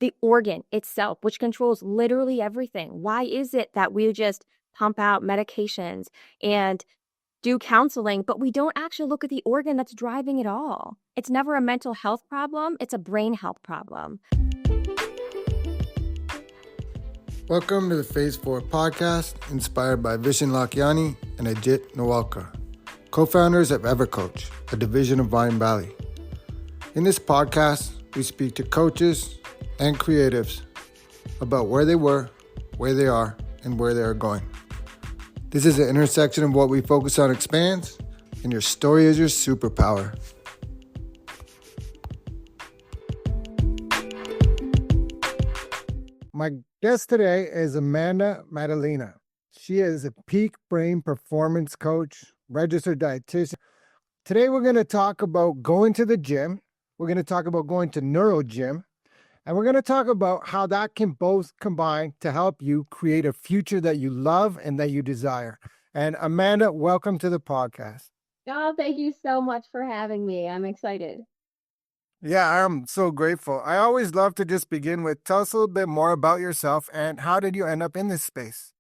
the organ itself, which controls literally everything. Why is it that we just pump out medications and do counseling, but we don't actually look at the organ that's driving it all? It's never a mental health problem, it's a brain health problem. Welcome to the Phase 4 podcast, inspired by Vishen Lakiani and Ajit Nawalkar, co-founders of EverCoach, a division of Vine Valley. In this podcast, we speak to coaches and creatives about where they were, where they are, and where they are going. This is an intersection of what we focus on expands, and your story is your superpower. My guest today is Amanda Maddalena. She is a peak brain performance coach, registered dietitian. Today we're going to talk about going to the gym. We're going to talk about going to neuro gym. And we're going to talk about how that can both combine to help you create a future that you love and that you desire. And Amanda, welcome to the podcast. Oh, thank you so much for having me. I'm excited. Yeah, I'm so grateful. I always love to just begin with, tell us a little bit more about yourself and how did you end up in this space?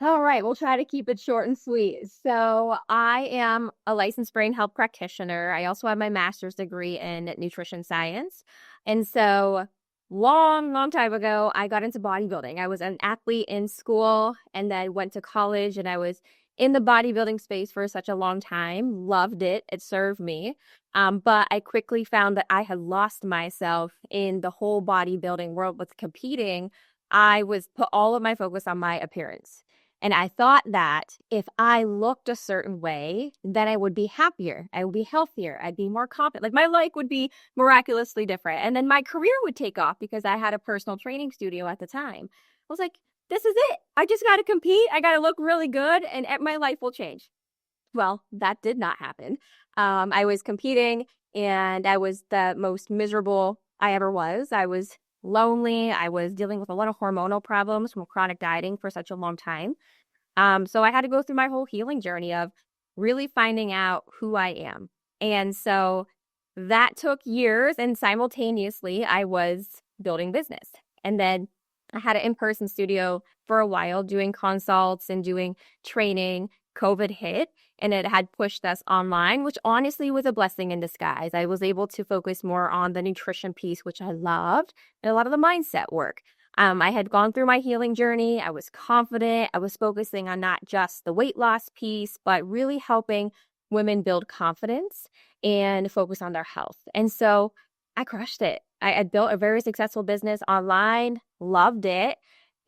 All right, we'll try to keep it short and sweet. So I am a licensed brain health practitioner. I also have my master's degree in nutrition science. And so long time ago, I got into bodybuilding. I was an athlete in school and then went to college, and I was in the bodybuilding space for such a long time. Loved it. It served me. But I quickly found that I had lost myself in the whole bodybuilding world with competing. I was put all of my focus on my appearance. And I thought that if I looked a certain way, then I would be happier. I would be healthier. I'd be more confident. Like my life would be miraculously different. And then my career would take off because I had a personal training studio at the time. I was like, this is it. I just got to compete. I got to look really good and my life will change. Well, that did not happen. I was competing and I was the most miserable I ever was. I was lonely. I was dealing with a lot of hormonal problems from chronic dieting for such a long time. So I had to go through my whole healing journey of really finding out who I am. And so that took years, and simultaneously I was building business. And then I had an in-person studio for a while doing consults and doing training. COVID hit and it had pushed us online, which honestly was a blessing in disguise. I was able to focus more on the nutrition piece, which I loved, and a lot of the mindset work. I had gone through my healing journey. I was confident. I was focusing on not just the weight loss piece, but really helping women build confidence and focus on their health. And so I crushed it. I had built a very successful business online, loved it.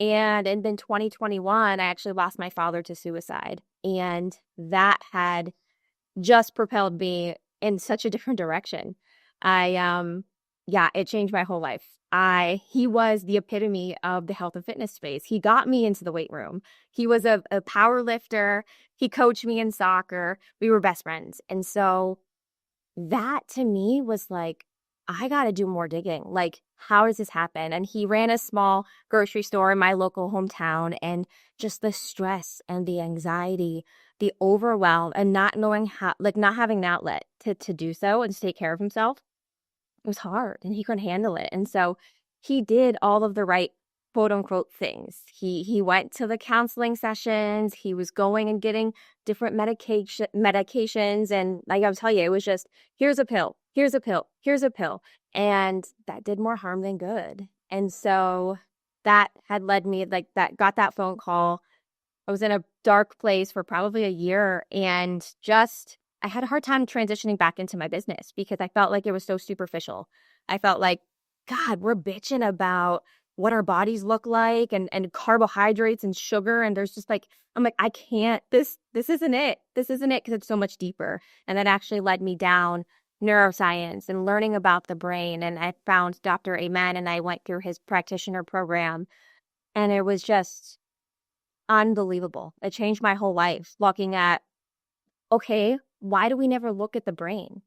And in 2021, I actually lost my father to suicide. And that had just propelled me in such a different direction. It changed my whole life. He was the epitome of the health and fitness space. He got me into the weight room. He was a power lifter. He coached me in soccer. We were best friends. And so that to me was like, I got to do more digging. Like, how does this happen? And he ran a small grocery store in my local hometown, and just the stress and the anxiety, the overwhelm, and not knowing how, like not having an outlet to do so and to take care of himself, it was hard and he couldn't handle it. And so he did all of the right quote unquote things. He went to the counseling sessions. He was going and getting different medications. And like I'll tell you, it was just, here's a pill, here's a pill, here's a pill. And that did more harm than good. And so that had led me got that phone call. I was in a dark place for probably a year, and I had a hard time transitioning back into my business because I felt like it was so superficial. I felt like, God, we're bitching about what our bodies look like and carbohydrates and sugar. And there's just I'm like, I can't, this isn't it. This isn't it, because it's so much deeper. And that actually led me down neuroscience and learning about the brain. And I found Dr. Amen, and I went through his practitioner program, and it was just unbelievable. It changed my whole life, looking at, okay, why do we never look at the brain?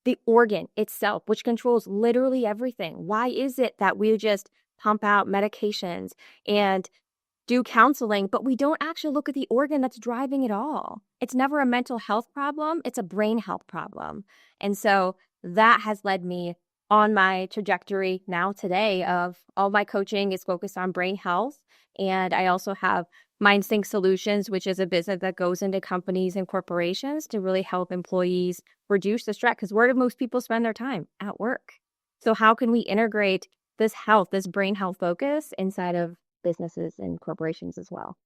The organ itself, which controls literally everything. Why is it that we just pump out medications and do counseling, but we don't actually look at the organ that's driving it all? It's never a mental health problem. It's a brain health problem. And so that has led me on my trajectory now today of all my coaching is focused on brain health. And I also have MindSync Solutions, which is a business that goes into companies and corporations to really help employees reduce the stress. Because where do most people spend their time? At work. So how can we integrate this health, this brain health focus inside of businesses and corporations as well?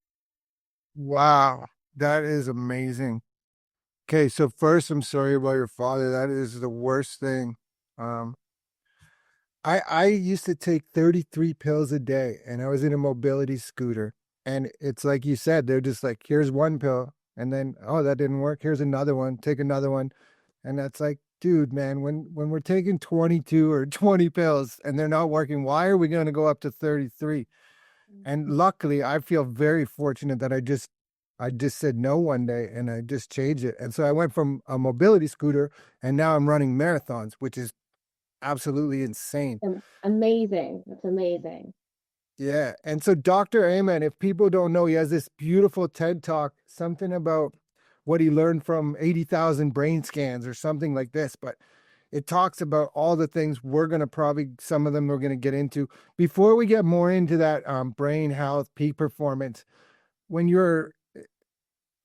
Wow, that is amazing. Okay, so first, I'm sorry about your father. That is the worst thing. Um, I used to take 33 pills a day, and I was in a mobility scooter. And it's like you said, they're just like, here's one pill, and then, oh, that didn't work. Here's another one. Take another one. And that's like, dude, man, when we're taking 22 or 20 pills and they're not working, why are we going to go up to 33? And luckily, I feel very fortunate that I just said no one day and I just changed it. And so I went from a mobility scooter and now I'm running marathons, which is absolutely insane. Amazing. That's amazing. Yeah. And so Dr. Amen, if people don't know, he has this beautiful TED talk, something about what he learned from 80,000 brain scans or something like this. But it talks about all the things we're going to probably, some of them we're going to get into. Before we get more into that brain health, peak performance, when you're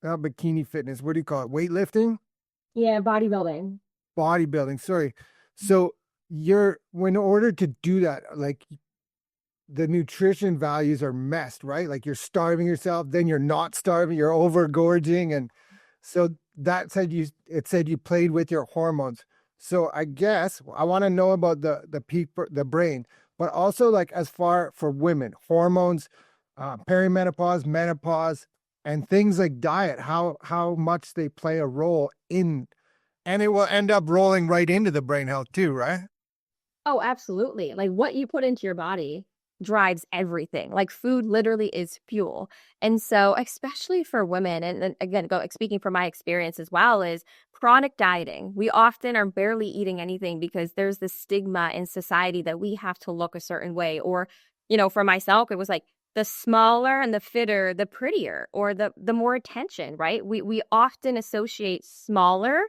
bikini fitness, what do you call it? Weightlifting? Yeah, bodybuilding. Bodybuilding, sorry. So in order to do that, like the nutrition values are messed, right? Like you're starving yourself, then you're not starving, you're overgorging. And so it said you played with your hormones. So I guess I want to know about the peak, the brain, but also like as far for women, hormones, perimenopause, menopause, and things like diet, how much they play a role in, and it will end up rolling right into the brain health too, right? Oh, absolutely. Like what you put into your body drives everything. Like food literally is fuel. And so, especially for women, and again, speaking from my experience as well, is chronic dieting. We often are barely eating anything because there's this stigma in society that we have to look a certain way. Or, for myself, it was like the smaller and the fitter, the prettier, or the more attention, right? We often associate smaller,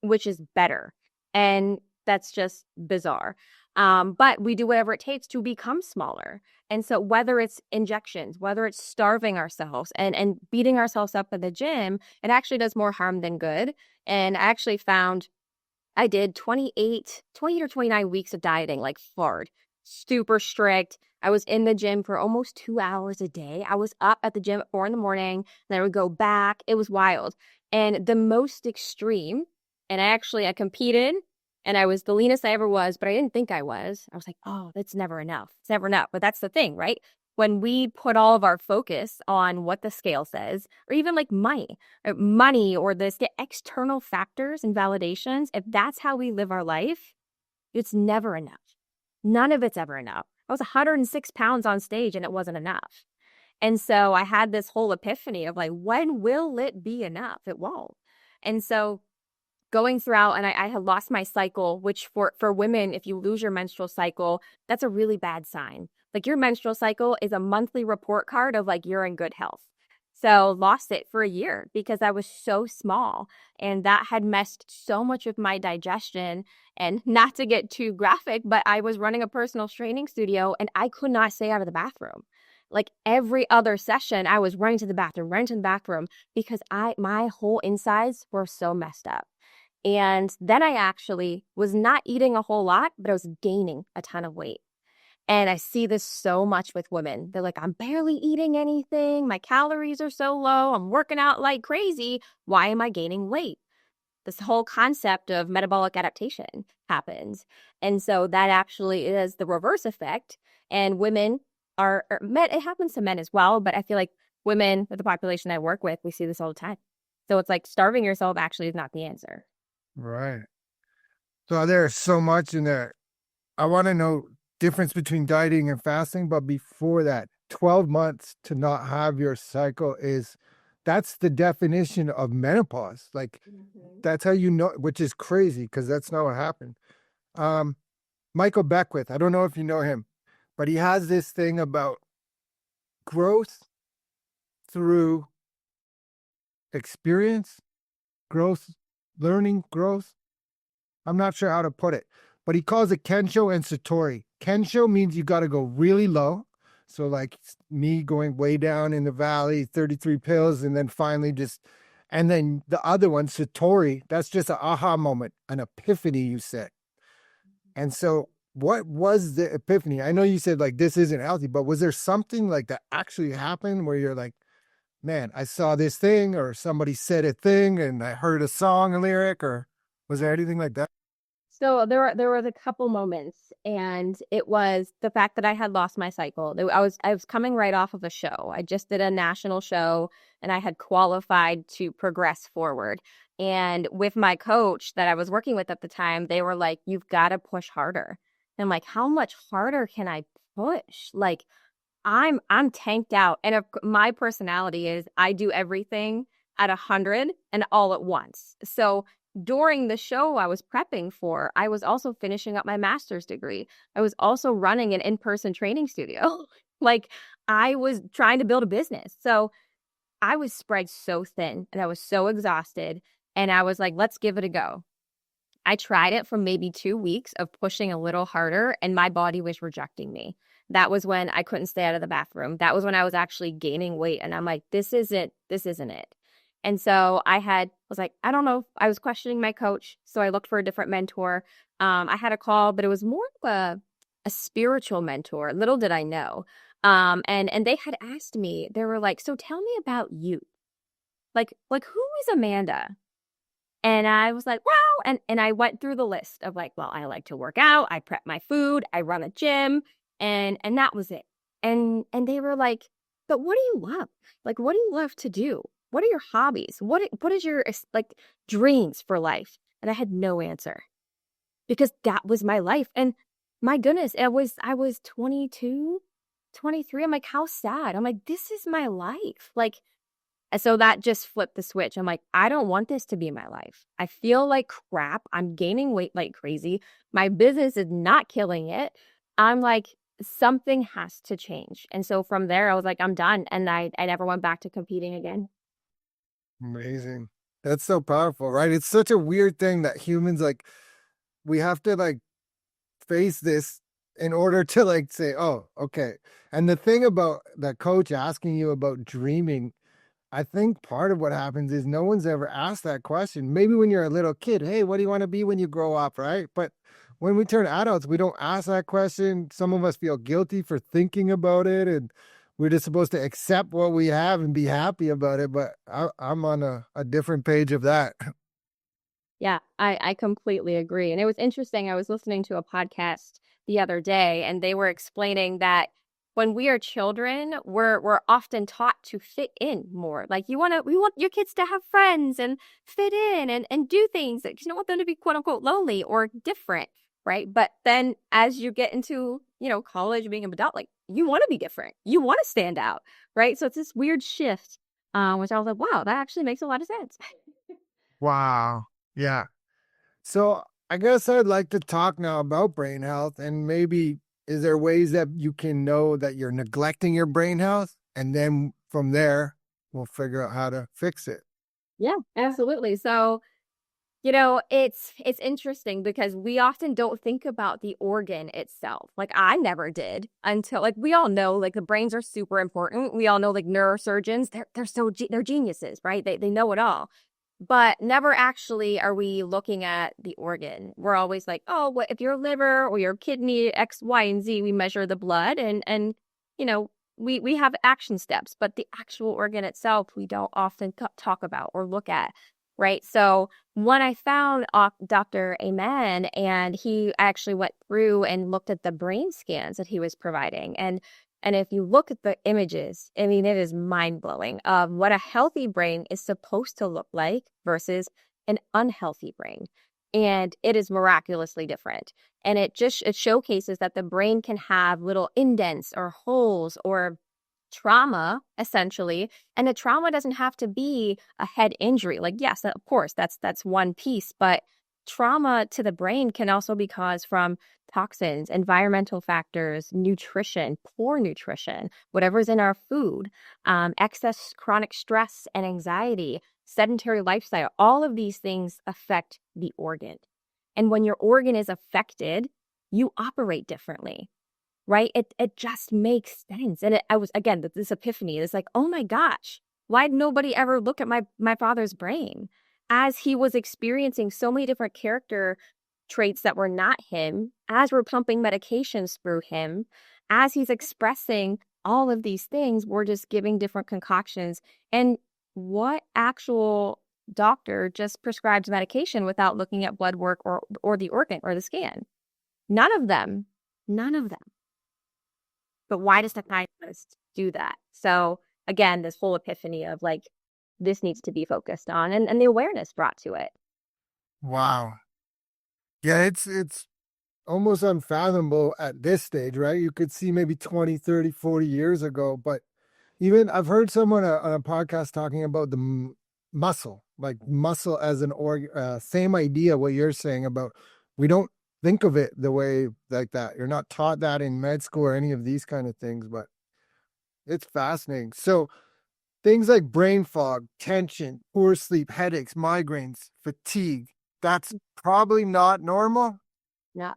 which is better. And that's just bizarre. But we do whatever it takes to become smaller. And so whether it's injections, whether it's starving ourselves and beating ourselves up at the gym, it actually does more harm than good. And I actually found I did 28 or 29 weeks of dieting, like hard, super strict. I was in the gym for almost 2 hours a day. I was up at the gym at 4 in the morning, then I would go back. It was wild. And the most extreme, and I competed and I was the leanest I ever was, but I didn't think I was. I was like, oh, that's never enough. It's never enough. But that's the thing, right? When we put all of our focus on what the scale says, or even like money or this get external factors and validations, if that's how we live our life, it's never enough. None of it's ever enough. I was 106 pounds on stage and it wasn't enough. And so I had this whole epiphany of like, when will it be enough? It won't. And so going throughout, and I had lost my cycle, which for women, if you lose your menstrual cycle, that's a really bad sign. Like your menstrual cycle is a monthly report card of like you're in good health. So lost it for a year because I was so small and that had messed so much with my digestion. And not to get too graphic, but I was running a personal training studio and I could not stay out of the bathroom. Like every other session, I was running to the bathroom because my whole insides were so messed up. And then I actually was not eating a whole lot, but I was gaining a ton of weight. And I see this so much with women. They're like, I'm barely eating anything. My calories are so low. I'm working out like crazy. Why am I gaining weight? This whole concept of metabolic adaptation happens. And so that actually is the reverse effect. And women men, it happens to men as well, but I feel like women, the population I work with, we see this all the time. So it's like starving yourself actually is not the answer. Right. So there's so much in there. I want to know difference between dieting and fasting, but before that, 12 months to not have your cycle that's the definition of menopause. Like that's how you know, which is crazy because that's not what happened. Um, Michael Beckwith, I don't know if you know him, but he has this thing about growth through experience, growth, learning, growth. I'm not sure how to put it, but he calls it Kensho and Satori. Kensho means you got to go really low. So like me going way down in the valley, 33 pills, and then finally just, and then the other one, Satori, that's just an aha moment, an epiphany, you said. And so what was the epiphany? I know you said like this isn't healthy, but was there something like that actually happened where you're like, man, I saw this thing or somebody said a thing and I heard a song, a lyric, or was there anything like that? So there was a couple moments, and it was the fact that I had lost my cycle. I was coming right off of a show. I just did a national show, and I had qualified to progress forward. And with my coach that I was working with at the time, they were like, "You've got to push harder." And I'm like, "How much harder can I push?" Like I'm tanked out, and my personality is I do everything at 100 and all at once. So during the show I was prepping for, I was also finishing up my master's degree. I was also running an in-person training studio. Like I was trying to build a business. So I was spread so thin and I was so exhausted. And I was like, let's give it a go. I tried it for maybe 2 weeks of pushing a little harder, and my body was rejecting me. That was when I couldn't stay out of the bathroom. That was when I was actually gaining weight. And I'm like, this isn't it. And so was like, I don't know. I was questioning my coach. So I looked for a different mentor. I had a call, but it was more of a spiritual mentor. Little did I know. And they had asked me, they were like, so tell me about you. Like who is Amanda? And I was like, wow. And I went through the list of like, well, I like to work out, I prep my food, I run a gym, and that was it. And they were like, but what do you love? Like, what do you love to do? What are your hobbies? What is your like dreams for life? And I had no answer because that was my life. And my goodness, I was 22, 23. I'm like, how sad. I'm like, this is my life. Like, and so that just flipped the switch. I'm like, I don't want this to be my life. I feel like crap. I'm gaining weight like crazy. My business is not killing it. I'm like, something has to change. And so from there, I was like, I'm done. And I never went back to competing again. Amazing. That's so powerful, right? It's such a weird thing that humans like we have to like face this in order to like say, oh, okay. And the thing about that coach asking you about dreaming, I think part of what happens is no one's ever asked that question. Maybe when you're a little kid, hey, what do you want to be when you grow up, right? But when we turn adults, we don't ask that question. Some of us feel guilty for thinking about it, and we're just supposed to accept what we have and be happy about it. But I'm on a different page of that. Yeah, I completely agree. And it was interesting. I was listening to a podcast the other day, and they were explaining that when we are children, we're often taught to fit in more. Like we want your kids to have friends and fit in and do things. Like, you don't want them to be quote unquote lonely or different, right? But then as you get into, college, being an adult, like you want to be different. You want to stand out, right? So it's this weird shift, which I was like, wow, that actually makes a lot of sense. Wow. Yeah. So I guess I'd like to talk now about brain health and maybe is there ways that you can know that you're neglecting your brain health? And then from there, we'll figure out how to fix it. Yeah, absolutely. So, it's interesting because we often don't think about the organ itself. Like I never did until like we all know like the brains are super important. We all know like neurosurgeons, they're geniuses, right? They know it all. But never actually are we looking at the organ. We're always like, oh, what if your liver or your kidney X, Y, and Z, we measure the blood and you know, we have action steps, but the actual organ itself we don't often talk about or look at, right? So when I found Dr. Amen, and he actually went through and looked at the brain scans that he was providing, and if you look at the images, I mean, it is mind blowing of what a healthy brain is supposed to look like versus an unhealthy brain. And it is miraculously different. And it showcases that the brain can have little indents or holes or trauma essentially, and the trauma doesn't have to be a head injury. Like yes, of course that's one piece, but trauma to the brain can also be caused from toxins, environmental factors, nutrition, poor nutrition, whatever's in our food, excess chronic stress and anxiety, sedentary lifestyle. All of these things affect the organ. And when your organ is affected, you operate differently, right? It just makes sense. And I was, again, this epiphany is like, oh my gosh, why did nobody ever look at my father's brain as he was experiencing so many different character traits that were not him, as we're pumping medications through him, as he's expressing all of these things, we're just giving different concoctions. And what actual doctor just prescribes medication without looking at blood work or the organ or the scan? None of them. None of them. But why does psychiatrist do that? So again, this whole epiphany of like, this needs to be focused on and the awareness brought to it. Wow. Yeah, it's almost unfathomable at this stage, right? You could see maybe 20, 30, 40 years ago, but even I've heard someone on a podcast talking about the muscle, like muscle as an same idea what you're saying about we don't think of it the way like that. You're not taught that in med school or any of these kind of things, but it's fascinating. So things like brain fog, tension, poor sleep, headaches, migraines, fatigue, that's probably not normal. Not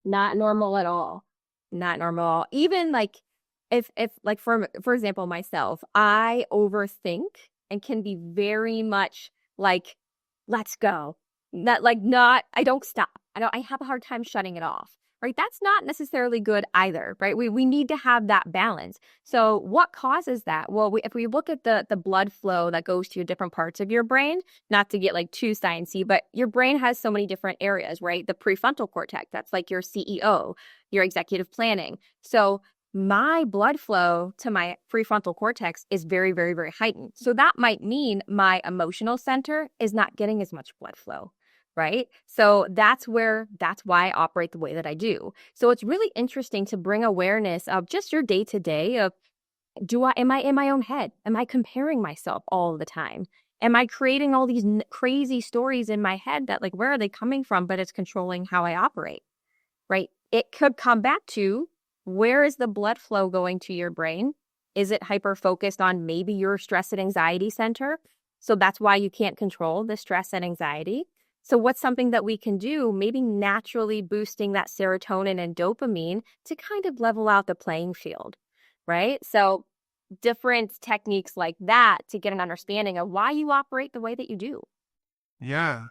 not normal at all. Not normal. Even like if like for example, myself, I overthink and can be very much like, let's go. Not I don't stop. I have a hard time shutting it off. Right? That's not necessarily good either, right? We need to have that balance. So what causes that? Well, if we look at the blood flow that goes to different parts of your brain, not to get like too sciencey, but your brain has so many different areas, right? The prefrontal cortex, that's like your CEO, your executive planning. So my blood flow to my prefrontal cortex is very, very, very heightened. So that might mean my emotional center is not getting as much blood flow, right? So that's why I operate the way that I do. So it's really interesting to bring awareness of just your day to day of am I in my own head? Am I comparing myself all the time? Am I creating all these crazy stories in my head that like, where are they coming from? But it's controlling how I operate, right? It could come back to, where is the blood flow going to your brain? Is it hyper focused on maybe your stress and anxiety center? So that's why you can't control the stress and anxiety. So what's something that we can do, maybe naturally boosting that serotonin and dopamine to kind of level out the playing field, right? So different techniques like that to get an understanding of why you operate the way that you do. Yeah.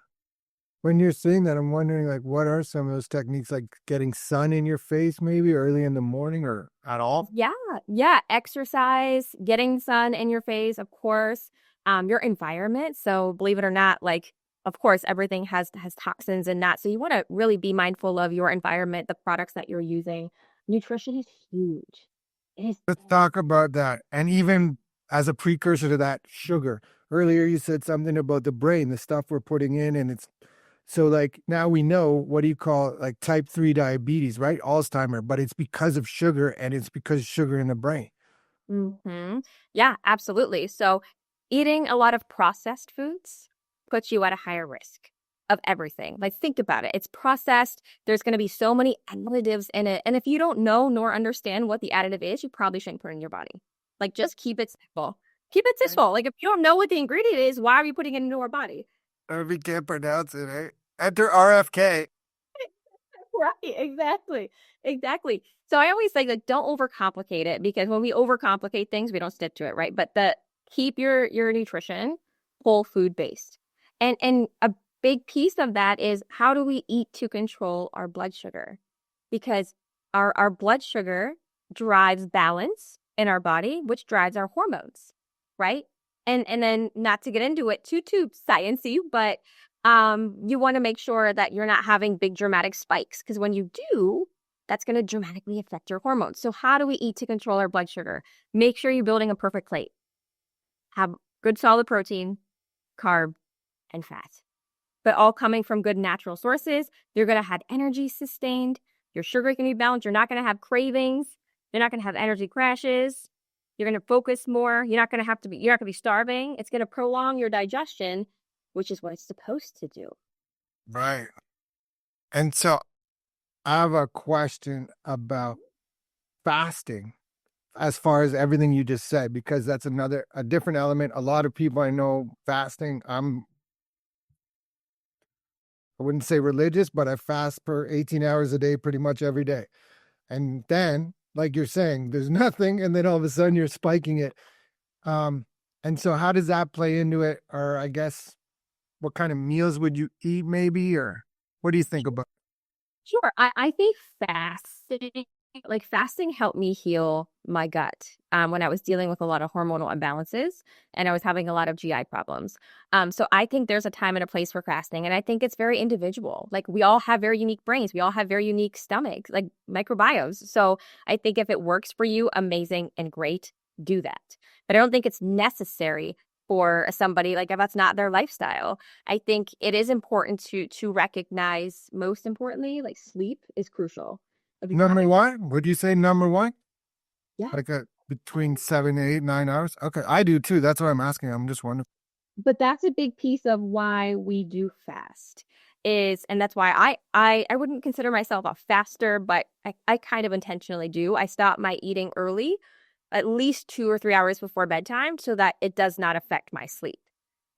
When you're saying that, I'm wondering, like, what are some of those techniques, like getting sun in your face maybe early in the morning or at all? Yeah, yeah. Exercise, getting sun in your face, of course. Your environment. So believe it or not, like of course everything has toxins in that. So you want to really be mindful of your environment, the products that you're using. Nutrition is huge. It is. Let's talk about that. And even as a precursor to that, sugar. Earlier, you said something about the brain, the stuff we're putting in, and it's so like now we know what do you call it, like type 3 diabetes, right? Alzheimer, but it's because of sugar and it's because of sugar in the brain. Yeah, absolutely. So eating a lot of processed foods puts you at a higher risk of everything. Like think about it. It's processed. There's going to be so many additives in it. And if you don't know nor understand what the additive is, you probably shouldn't put it in your body. Like just keep it simple. Keep it simple. Like if you don't know what the ingredient is, why are you putting it into our body? Or we can't pronounce it, eh? Enter RFK. Right, exactly. Exactly. So I always say like don't overcomplicate it, because when we overcomplicate things, we don't stick to it, right? But keep your nutrition whole food based. And a big piece of that is, how do we eat to control our blood sugar? Because our blood sugar drives balance in our body, which drives our hormones, right? And then, not to get into it too sciencey, but you want to make sure that you're not having big dramatic spikes, because when you do, that's going to dramatically affect your hormones. So how do we eat to control our blood sugar? Make sure you're building a perfect plate. Have good solid protein, carb, and fat, but all coming from good natural sources. You're going to have energy sustained. Your sugar can be balanced. You're not going to have cravings. You're not going to have energy crashes. You're going to focus more. You're not going to be starving. It's going to prolong your digestion, which is what it's supposed to do. Right. And so I have a question about fasting as far as everything you just said, because that's a different element. A lot of people I know fasting. I wouldn't say religious, but I fast for 18 hours a day pretty much every day. And then, like you're saying, there's nothing, and then all of a sudden you're spiking it. Um, and so how does that play into it? Or I guess what kind of meals would you eat maybe? Or what do you think about? Sure. I think fasting helped me heal my gut when I was dealing with a lot of hormonal imbalances and I was having a lot of GI problems. So I think there's a time and a place for fasting, and I think it's very individual. Like we all have very unique brains, we all have very unique stomachs, like microbiomes. So I think if it works for you, amazing and great, do that. But I don't think it's necessary for somebody like if that's not their lifestyle. I think it is important to recognize, most importantly, like sleep is crucial. If you Number one? Would you say number one? Yeah. Like between 7, 8, 9 hours? Okay, I do too. That's what I'm asking. I'm just wondering. But that's a big piece of why we do fast is, and that's why I wouldn't consider myself a faster, but I kind of intentionally do. I stop my eating early, at least 2 or 3 hours before bedtime, so that it does not affect my sleep.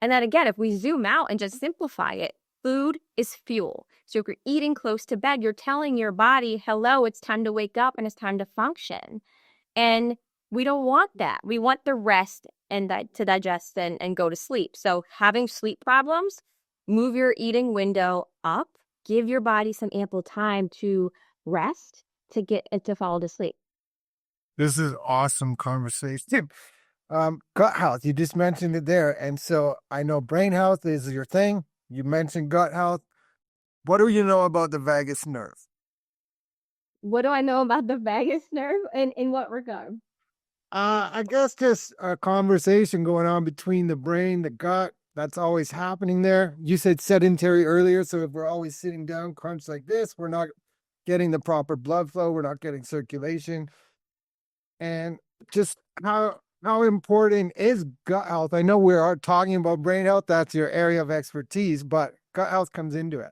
And then again, if we zoom out and just simplify it, food is fuel. So if you're eating close to bed, you're telling your body, hello, it's time to wake up and it's time to function. And we don't want that. We want the rest and to digest and go to sleep. So having sleep problems, move your eating window up, give your body some ample time to rest to get to fall to sleep. This is awesome conversation. Gut health, you just mentioned it there. And so I know brain health is your thing. You mentioned gut health. What do you know about the vagus nerve? What do I know about the vagus nerve and in what regard? I guess just a conversation going on between the brain, the gut. That's always happening there. You said sedentary earlier, so if we're always sitting down, crunched like this, we're not getting the proper blood flow. We're not getting circulation, and just how important is gut health? I know we are talking about brain health. That's your area of expertise, but gut health comes into it.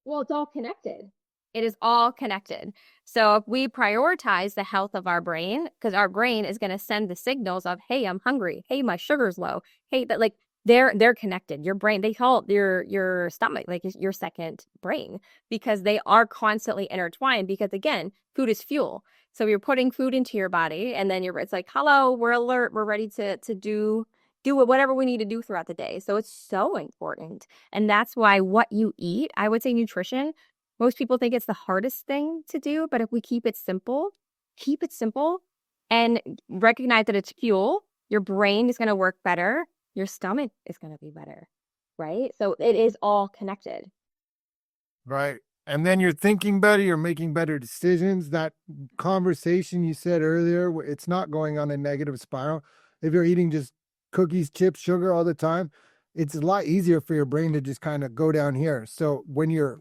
Well, it's all connected. It is all connected. So if we prioritize the health of our brain, because our brain is going to send the signals of, hey, I'm hungry. Hey, my sugar's low. Hey, that like they're connected. Your brain, they call it your stomach, like your second brain, because they are constantly intertwined. Because again, food is fuel. So you're putting food into your body, and then it's like, hello, we're alert, we're ready to do whatever we need to do throughout the day. So it's so important. And that's why what you eat, I would say nutrition, most people think it's the hardest thing to do, but if we keep it simple and recognize that it's fuel, your brain is going to work better, your stomach is going to be better, right? So it is all connected. Right. And then you're thinking better, you're making better decisions. That conversation you said earlier, it's not going on a negative spiral. If you're eating just cookies, chips, sugar all the time, it's a lot easier for your brain to just kind of go down here. So when you're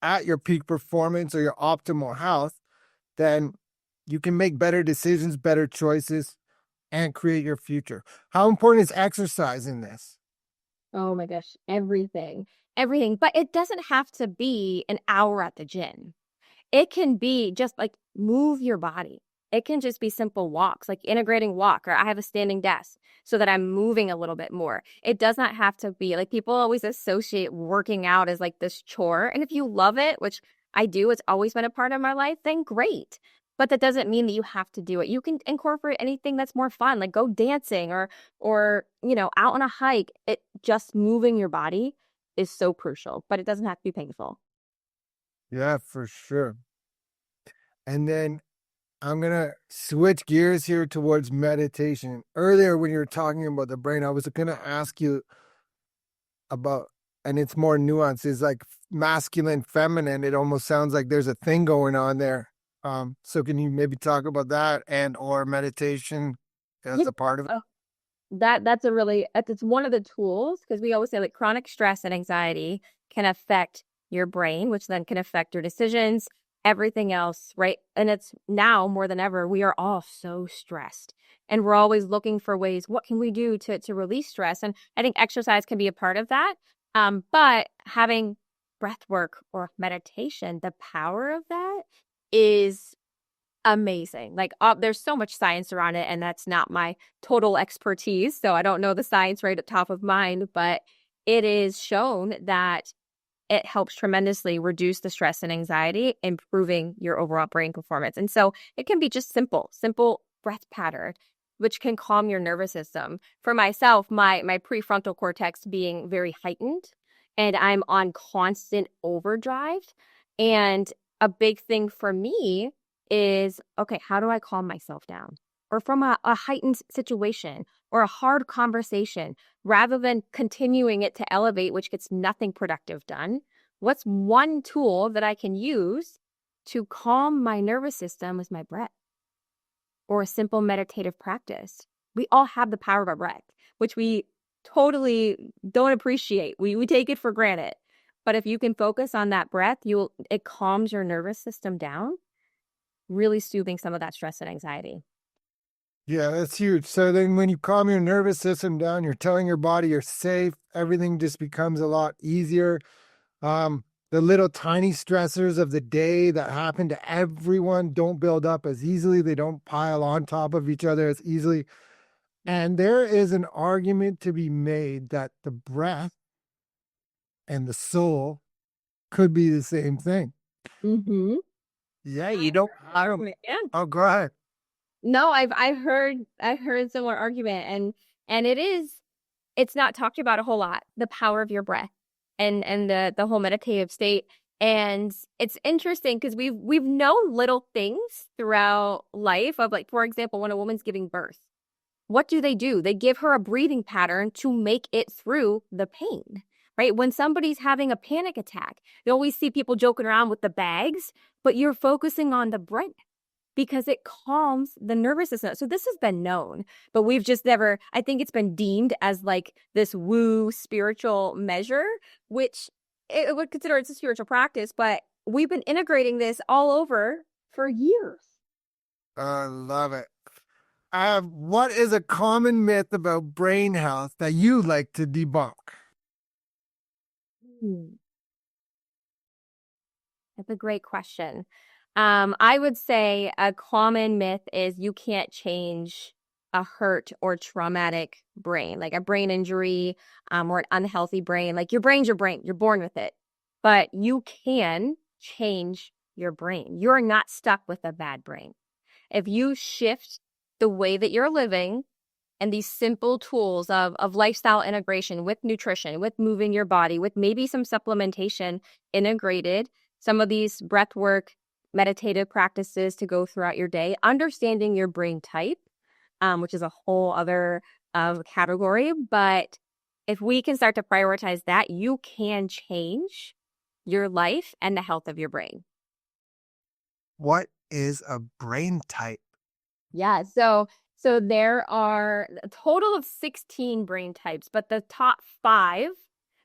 at your peak performance or your optimal health, then you can make better decisions, better choices, and create your future. How important is exercise in this? Oh my gosh, everything, everything. But it doesn't have to be an hour at the gym. It can be just like move your body. It can just be simple walks, like integrating walk, or I have a standing desk so that I'm moving a little bit more. It does not have to be like people always associate working out as like this chore. And if you love it, which I do, it's always been a part of my life, then great. But that doesn't mean that you have to do it. You can incorporate anything that's more fun, like go dancing or out on a hike. It just moving your body is so crucial, but it doesn't have to be painful. Yeah, for sure. And then I'm going to switch gears here towards meditation. Earlier, when you were talking about the brain, I was going to ask you about, and it's more nuanced, is like masculine, feminine. It almost sounds like there's a thing going on there. So can you maybe talk about that and or meditation as Yeah. a part of it? That's one of the tools, because we always say like chronic stress and anxiety can affect your brain, which then can affect your decisions, everything else, right? And it's now more than ever, we are all so stressed and we're always looking for ways, what can we do to release stress? And I think exercise can be a part of that. But having breath work or meditation, the power of that is amazing. Like, there's so much science around it, and that's not my total expertise. So I don't know the science right at top of mind, but it is shown that it helps tremendously reduce the stress and anxiety, improving your overall brain performance. And so it can be just simple breath pattern, which can calm your nervous system. For myself, my prefrontal cortex being very heightened, and I'm on constant overdrive. And a big thing for me is, okay, how do I calm myself down? Or from a heightened situation or a hard conversation, rather than continuing it to elevate, which gets nothing productive done, what's one tool that I can use to calm my nervous system with my breath or a simple meditative practice? We all have the power of our breath, which we totally don't appreciate. We take it for granted. But if you can focus on that breath, it calms your nervous system down, really soothing some of that stress and anxiety. Yeah, that's huge. So then when you calm your nervous system down, you're telling your body you're safe. Everything just becomes a lot easier. The little tiny stressors of the day that happen to everyone don't build up as easily. They don't pile on top of each other as easily. And there is an argument to be made that the breath and the soul could be the same thing. Mm-hmm. Yeah, you don't. I don't. Yeah. Oh, go ahead. No, I've heard similar argument, and it's not talked about a whole lot, the power of your breath and the whole meditative state. And it's interesting because we've known little things throughout life of, like, for example, when a woman's giving birth, what do? They give her a breathing pattern to make it through the pain, right? When somebody's having a panic attack, you always see people joking around with the bags, but you're focusing on the breath because it calms the nervous system. So this has been known, but we've just never, I think it's been deemed as like this woo spiritual measure, which it would consider it's a spiritual practice, but we've been integrating this all over for years. I love it. What is a common myth about brain health that you like to debunk? Hmm. That's a great question. I would say a common myth is you can't change a hurt or traumatic brain, like a brain injury, or an unhealthy brain. Like, your brain's your brain, you're born with it, but you can change your brain. You're not stuck with a bad brain. If you shift the way that you're living and these simple tools of lifestyle integration with nutrition, with moving your body, with maybe some supplementation integrated, some of these breath work, meditative practices to go throughout your day, understanding your brain type, which is a whole other category. But if we can start to prioritize that, you can change your life and the health of your brain. What is a brain type? Yeah, so there are a total of 16 brain types, but the top 5,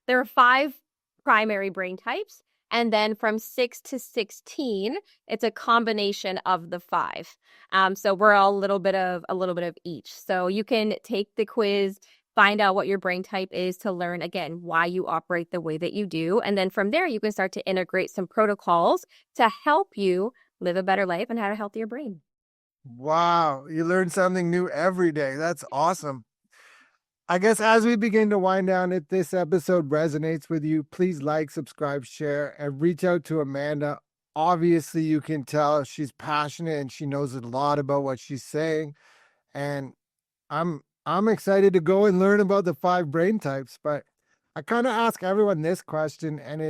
there are 5 primary brain types, and then from 6 to 16, it's a combination of the 5. So we're all a little bit of each. So you can take the quiz, find out what your brain type is to learn, again, why you operate the way that you do, and then from there you can start to integrate some protocols to help you live a better life and have a healthier brain. Wow, you learn something new every day. That's awesome. I guess as we begin to wind down, if this episode resonates with you, please like, subscribe, share, and reach out to Amanda. Obviously, you can tell she's passionate and she knows a lot about what she's saying. And I'm excited to go and learn about the 5 brain types, but I kind of ask everyone this question, and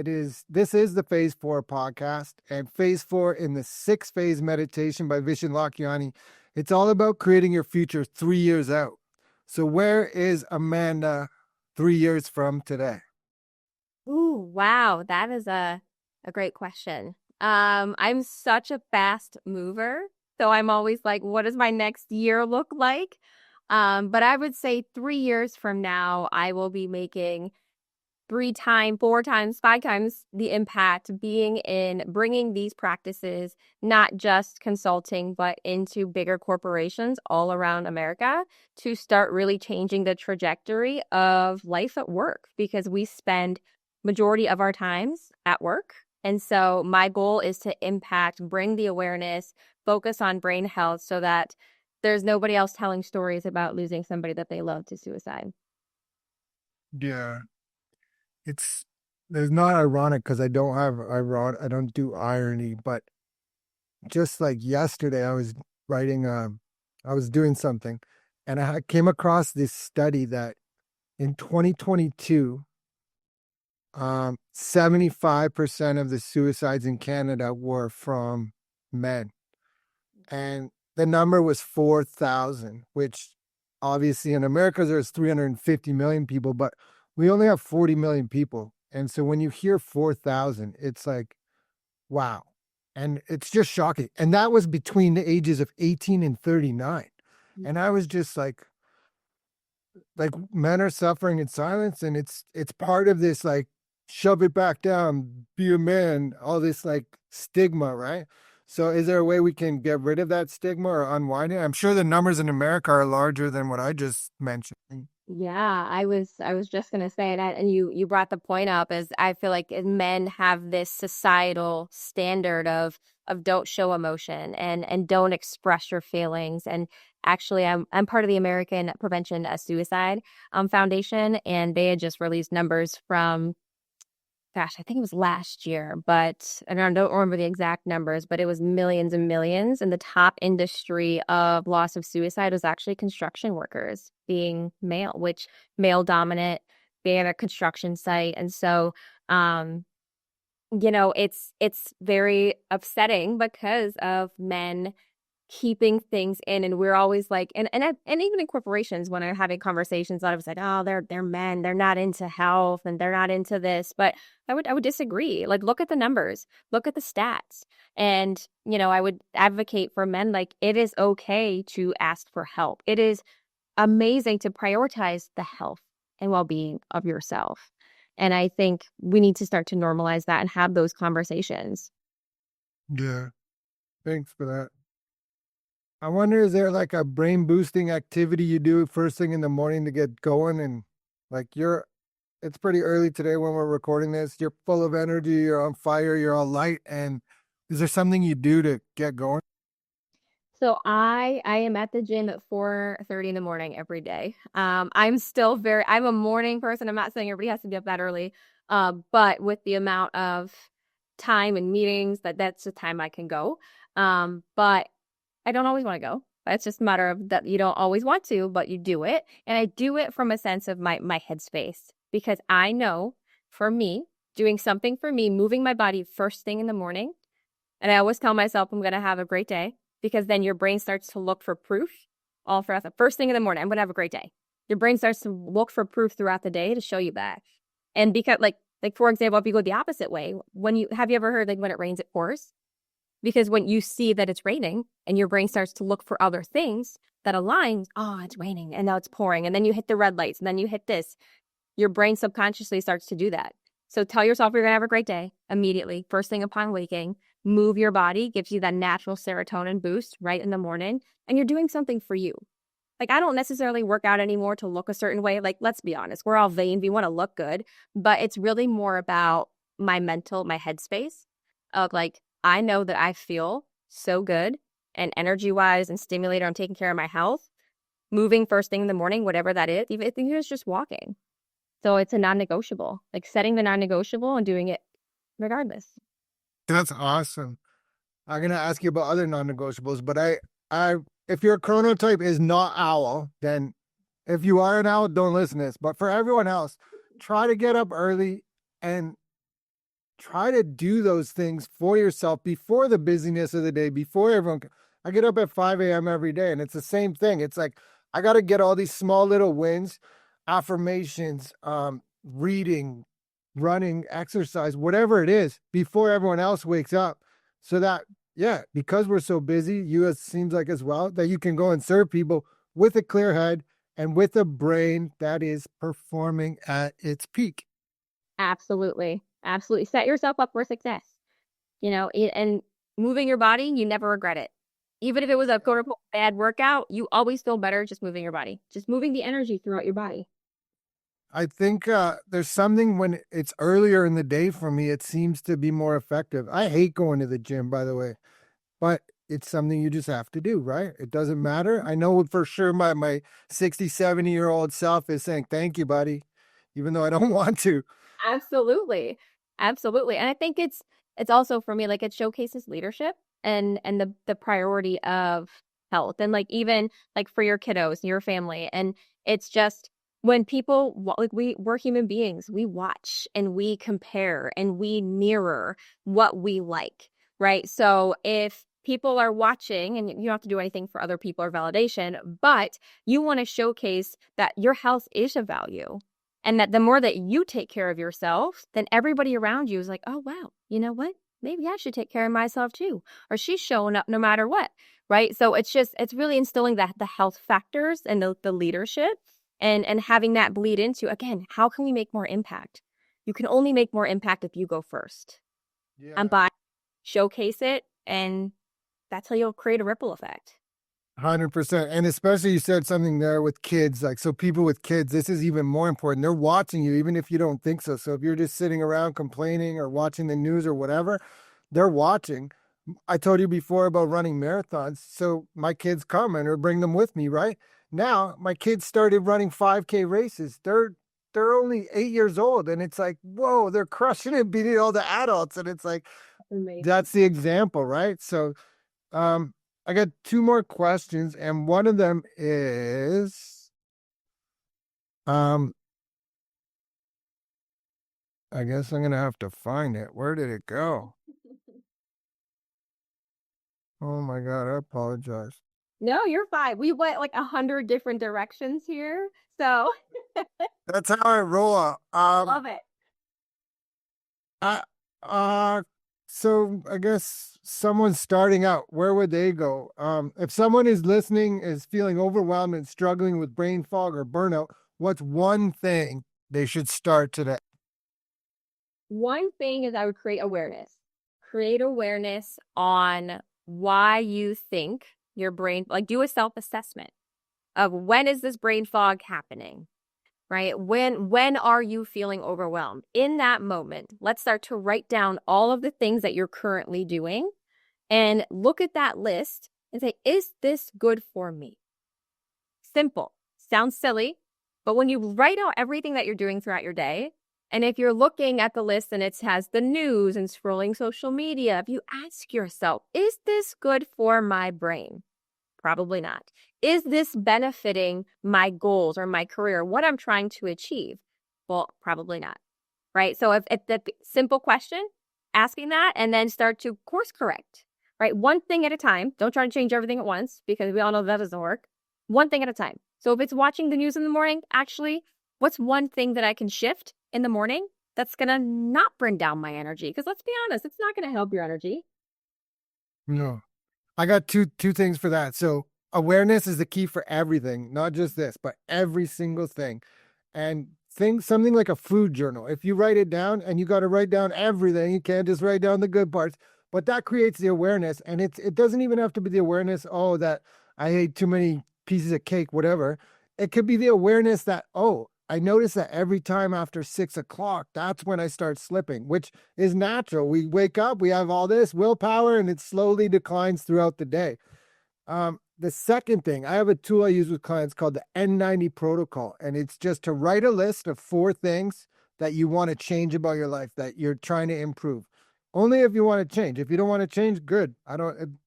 this is the Phase 4 podcast, and Phase 4 in the 6-phase meditation by Vishen Lakhiani. It's all about creating your future 3 years out. So where is Amanda 3 years from today? Ooh, wow, that is a great question. I'm such a fast mover, so I'm always like, what does my next year look like? But I would say 3 years from now, I will be making 3 times, 4 times, 5 times the impact, being in bringing these practices, not just consulting, but into bigger corporations all around America, to start really changing the trajectory of life at work, because we spend majority of our times at work. And so my goal is to impact, bring the awareness, focus on brain health so that there's nobody else telling stories about losing somebody that they love to suicide. Yeah. It's It's not ironic because I don't do irony, but just like yesterday, writing, I was doing something, and I came across this study that in 2022, 75% of the suicides in Canada were from men, and the number was 4,000, which obviously in America there's 350 million people, but we only have 40 million people. And so when you hear 4,000, it's like, wow. And it's just shocking. And that was between the ages of 18 and 39. And I was just like men are suffering in silence, and it's part of this like shove it back down, be a man, all this like stigma, right? So is there a way we can get rid of that stigma or unwind it? I'm sure the numbers in America are larger than what I just mentioned. Yeah, I was just gonna say that, and you brought the point up, is I feel like men have this societal standard of don't show emotion and don't express your feelings. And actually, I'm part of the American Prevention of Suicide Foundation, and they had just released numbers from, gosh, I think it was last year, but I don't remember the exact numbers, but it was millions and millions. And the top industry of loss of suicide was actually construction workers, being male, which male dominant, being at a construction site. And so, um, it's very upsetting because of men keeping things in, and we're always like, and even in corporations when I'm having conversations, a lot of us like, oh, they're men, they're not into health and they're not into this. But I would disagree. Like, look at the numbers, look at the stats. And I would advocate for men, like, it is okay to ask for help. It is amazing to prioritize the health and well-being of yourself. And I think we need to start to normalize that and have those conversations. Yeah, thanks for that. I wonder, is there like a brain boosting activity you do first thing in the morning to get going? And like it's pretty early today when we're recording this. You're full of energy, you're on fire, you're all light. And is there something you do to get going? So I am at the gym at 4:30 in the morning every day. I'm a morning person. I'm not saying everybody has to be up that early. But with the amount of time and meetings, that's the time I can go. But I don't always want to go. It's just a matter of that you don't always want to, but you do it. And I do it from a sense of my headspace, because I know, for me, doing something for me, moving my body first thing in the morning, and I always tell myself I'm going to have a great day, because then your brain starts to look for proof all throughout the first thing in the morning. I'm going to have a great day. Your brain starts to look for proof throughout the day to show you that. And because like for example, if you go the opposite way, have you ever heard like when it rains, it pours? Because when you see that it's raining and your brain starts to look for other things that align, oh, it's raining and now it's pouring. And then you hit the red lights and then you hit this. Your brain subconsciously starts to do that. So tell yourself you're going to have a great day immediately, first thing upon waking. Move your body, gives you that natural serotonin boost right in the morning, and you're doing something for you. Like, I don't necessarily work out anymore to look a certain way. Like, let's be honest, we're all vain. We want to look good, but it's really more about my headspace of like, I know that I feel so good and energy wise and stimulated. I'm taking care of my health, moving first thing in the morning, whatever that is, even if it's just walking. So it's a non-negotiable, like setting the non-negotiable and doing it regardless. That's awesome. I'm gonna ask you about other non-negotiables, but if your chronotype is not owl, then if you are an owl, don't listen to this. But for everyone else, try to get up early and try to do those things for yourself before the busyness of the day, before everyone. I get up at 5 a.m. every day, and it's the same thing. It's like I got to get all these small little wins, affirmations, reading, running, exercise, whatever it is, before everyone else wakes up. So that, yeah, because we're so busy, you, it seems like as well, that you can go and serve people with a clear head and with a brain that is performing at its peak. Absolutely. Absolutely. Set yourself up for success. And moving your body, you never regret it. Even if it was a quote unquote bad workout, you always feel better just moving your body, just moving the energy throughout your body. I think there's something when it's earlier in the day for me, it seems to be more effective. I hate going to the gym, by the way, but it's something you just have to do, right? It doesn't matter. I know for sure my 60, 70-year-old self is saying, thank you, buddy, even though I don't want to. Absolutely. Absolutely. And I think it's also for me, like it showcases leadership and the priority of health and like even like for your kiddos, your family. And it's just when people like we're human beings, we watch and we compare and we mirror what we like, right? So if people are watching and you don't have to do anything for other people or validation, but you want to showcase that your health is a value and that the more that you take care of yourself, then everybody around you is like, oh, wow, you know what? Maybe I should take care of myself too. Or she's showing up no matter what. Right. So it's really instilling that the health factors and the leadership and having that bleed into, again, how can we make more impact? You can only make more impact if you go first and Yeah. by showcase it. And that's how you'll create a ripple effect. 100%. And especially you said something there with kids. Like, so people with kids, this is even more important. They're watching you, even if you don't think so. So if you're just sitting around complaining or watching the news or whatever, they're watching. I told you before about running marathons. So my kids come and or bring them with me, right? Now my kids started running 5K races. They're only 8 years old. And it's like, whoa, they're crushing it, beating all the adults. And it's like, Amazing. that's the example, right? So um, I got two more questions, and one of them is, um, I guess I'm gonna have to find it. Where did it go? Oh my God, I apologize. No, you're fine. We went like 100 different directions here. So That's how I roll. love it. I, uh, so I guess someone starting out, where would they go? If someone is listening, is feeling overwhelmed and struggling with brain fog or burnout, what's one thing they should start today? One thing is I would create awareness. Create awareness on why you think your brain, like do a self-assessment of when is this brain fog happening, right? When are you feeling overwhelmed? In that moment, let's start to write down all of the things that you're currently doing and look at that list and say, is this good for me? Simple. Sounds silly, but when you write out everything that you're doing throughout your day, and if you're looking at the list and it has the news and scrolling social media, if you ask yourself, is this good for my brain? Probably not. Is this benefiting my goals or my career, what I'm trying to achieve? Well, probably not. Right. So if the simple question, asking that and then start to course correct, right? One thing at a time. Don't try to change everything at once because we all know that doesn't work. One thing at a time. So if it's watching the news in the morning, actually, what's one thing that I can shift in the morning that's going to not bring down my energy? Because let's be honest, it's not going to help your energy. No. I got two things for that. So awareness is the key for everything, not just this, but every single thing. And something like a food journal. If you write it down and you got to write down everything, you can't just write down the good parts. But that creates the awareness. And it doesn't even have to be the awareness, oh, that I ate too many pieces of cake, whatever. It could be the awareness that, oh, I notice that every time after 6 o'clock, that's when I start slipping, which is natural. We wake up, we have all this willpower, and it slowly declines throughout the day. The second thing, I have a tool I use with clients called the N90 protocol, and it's just to write a list of 4 things that you want to change about your life, that you're trying to improve. Only if you want to change. If you don't want to change, good.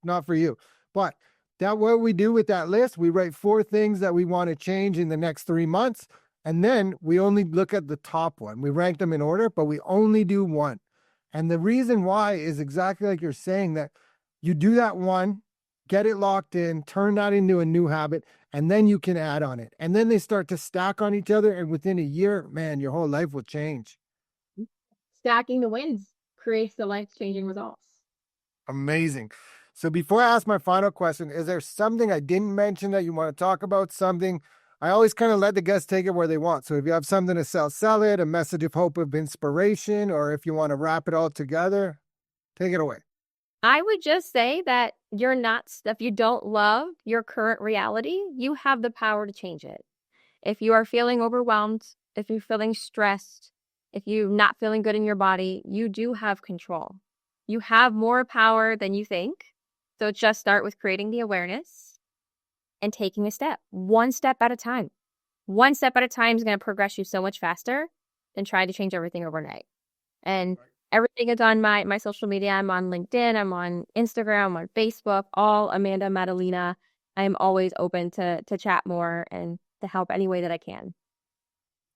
Not for you. But that what we do with that list, we write 4 things that we want to change in the next 3 months. And then we only look at the top one. We rank them in order, but we only do one. And the reason why is exactly like you're saying, that you do that one, get it locked in, turn that into a new habit, and then you can add on it. And then they start to stack on each other. And within a year, man, your whole life will change. Stacking the wins creates the life-changing results. Amazing. So before I ask my final question, is there something I didn't mention that you want to talk about? Something I always kind of let the guests take it where they want. So if you have something to sell it, a message of hope, of inspiration, or if you want to wrap it all together, take it away. I would just say that you're not, if you don't love your current reality, you have the power to change it. If you are feeling overwhelmed, if you're feeling stressed, if you're not feeling good in your body, you do have control. You have more power than you think. So just start with creating the awareness and taking a step, one step at a time. One step at a time is going to progress you so much faster than try to change everything overnight. And everything is on my social media. I'm on LinkedIn, I'm on Instagram, I'm on Facebook, all Amanda Maddalena. I'm always open to chat more and to help any way that I can.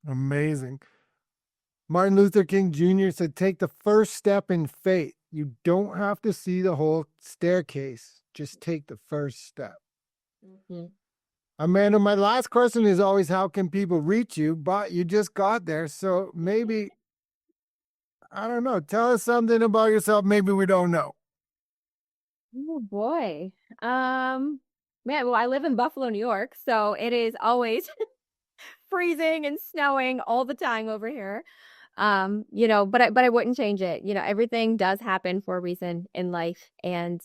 Amazing. Martin Luther King Jr. said, take the first step in faith. You don't have to see the whole staircase. Just take the first step. Mm-hmm. Amanda, my last question is always, how can people reach you? But you just got there. So maybe, I don't know, tell us something about yourself. Maybe we don't know. Oh boy. Man, well, I live in Buffalo, New York, so it is always freezing and snowing all the time over here. But I wouldn't change it. Everything does happen for a reason in life. And,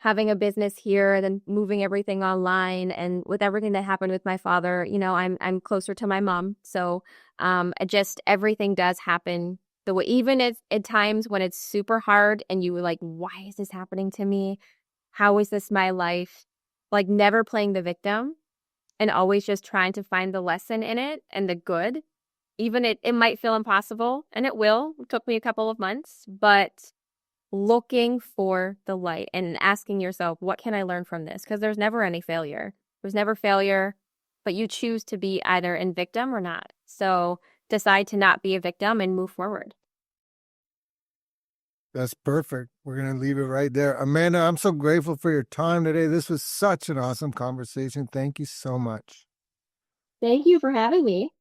having a business here, then moving everything online, and with everything that happened with my father, I'm closer to my mom. So just everything does happen the way, even at times when it's super hard and you were like, why is this happening to me? How is this my life? Like never playing the victim and always just trying to find the lesson in it and the good. Even it might feel impossible, and it will. It took me a couple of months, but looking for the light and asking yourself, what can I learn from this? Because there's never any failure. There's never failure, but you choose to be either in victim or not. So decide to not be a victim and move forward. That's perfect. We're going to leave it right there. Amanda, I'm so grateful for your time today. This was such an awesome conversation. Thank you so much. Thank you for having me.